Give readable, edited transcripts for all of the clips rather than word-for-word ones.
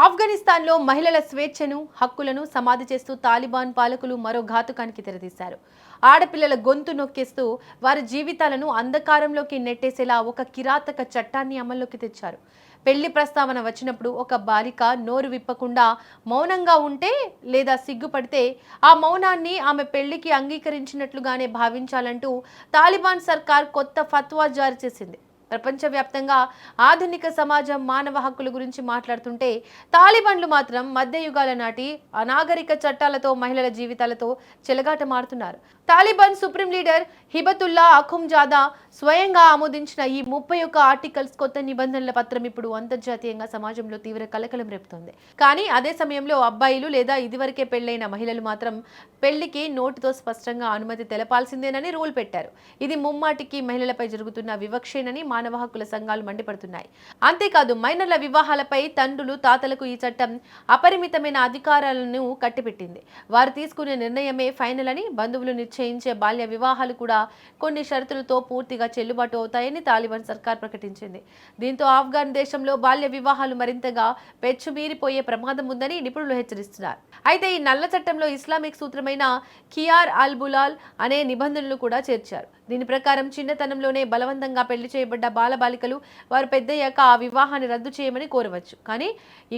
ఆఫ్ఘనిస్తాన్లో మహిళల స్వేచ్ఛను హక్కులను సమాధి చేస్తూ తాలిబాన్ పాలకులు మరో ఘాతుకానికి తెరదీశారు. ఆడపిల్లల గొంతు నొక్కేస్తూ వారి జీవితాలను అంధకారంలోకి నెట్టేసేలా ఒక కిరాతక చట్టాన్ని అమల్లోకి తెచ్చారు. పెళ్లి ప్రస్తావన వచ్చినప్పుడు ఒక బాలిక నోరు విప్పకుండా మౌనంగా ఉంటే లేదా సిగ్గుపడితే ఆ మౌనాన్ని ఆమె పెళ్లికి అంగీకరించినట్లుగానే భావించాలంటూ తాలిబాన్ సర్కార్ కొత్త ఫత్వా జారీ చేసింది. ప్రపంచవ్యాప్తంగా ఆధునిక సమాజం మానవ హక్కుల గురించి మాట్లాడుతుంటే తాలిబాన్లు మాత్రం మధ్యయుగాల నాటి అనాగరిక చట్టాలతో మహిళల జీవితాలతో చెలగాటమాడుతున్నారు. Taliban supreme leader Hibatullah Akhundzada స్వయంగా ఆమోదించిన ఈ 31 ఆర్టికల్స్ కొత్త నిబంధనల పత్రం ఇప్పుడు అంతర్జాతీయంగా సమాజంలో తీవ్ర కలకలం రేపుతోంది. కానీ అదే సమయంలో అబ్బాయిలు లేదా ఇదివరకే పెళ్లైన మహిళలు మాత్రం పెళ్లికి నోటితో స్పష్టంగా అనుమతి తెలపాల్సిందేనని రూల్ పెట్టారు. ఇది ముమ్మాటికి మహిళలపై జరుగుతున్న వివక్షేనని మానవ హక్కుల సంఘాలు మండిపడుతున్నాయి. అంతేకాదు మైనర్ల వివాహాలపై తండ్రులు తాతలకు ఈ చట్టం అపరిమితమైన అధికారాలను కట్టిపెట్టింది. వారు తీసుకునే నిర్ణయమే ఫైనల్ అని, బంధువులు నిశ్చయించే బాల్య వివాహాలు కూడా కొన్ని షరతులతో పూర్తిగా చెల్లుబాటు అవుతాయని తాలిబాన్ సర్కార్ ప్రకటించింది. దీంతో ఆఫ్ఘన్ దేశంలో బాల్య వివాహాలు మరింతగా పెచ్చుమీరిపోయే ప్రమాదం ఉందని నిపుణులు హెచ్చరిస్తున్నారు. అయితే ఈ నల్ల చట్టంలో ఇస్లామిక్ సూత్రమైన ఖియార్ అల్ బులాల్ అనే నిబంధనలు కూడా చేర్చారు. దీని ప్రకారం చిన్నతనంలోనే బలవంతంగా పెళ్లి చేయబడ్డ బాలబాలికలు వారు పెద్దయ్యాక ఆ వివాహాన్ని రద్దు చేయమని కోరవచ్చు. కానీ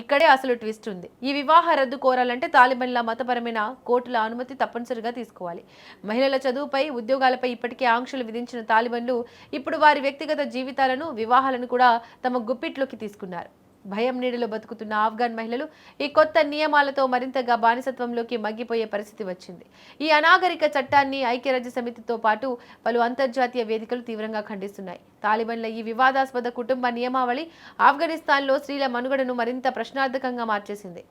ఇక్కడే అసలు ట్విస్ట్ ఉంది. ఈ వివాహ రద్దు కోరాలంటే తాలిబాన్ల మతపరమైన కోర్టుల అనుమతి తప్పనిసరిగా తీసుకోవాలి. మహిళల చదువుపై, ఉద్యోగాలపై ఇప్పటికే ఆంక్షలు విధించిన తాలిబాన్లు ఇప్పుడు వారి వ్యక్తిగత జీవితాలను, వివాహాలను కూడా తమ గుప్పిట్లోకి తీసుకున్నారు. భయం నీడలో బతుకుతున్న ఆఫ్ఘన్ మహిళలు ఈ కొత్త నియమాలతో మరింతగా బానిసత్వంలోకి మగ్గిపోయే పరిస్థితి వచ్చింది. ఈ అనాగరిక చట్టాన్ని ఐక్యరాజ్య సమితితో పాటు పలు అంతర్జాతీయ వేదికలు తీవ్రంగా ఖండిస్తున్నాయి. తాలిబాన్ల ఈ వివాదాస్పద కుటుంబ నియమావళి ఆఫ్ఘనిస్తాన్లో స్త్రీల మనుగడను మరింత ప్రశ్నార్థకంగా మార్చేసింది.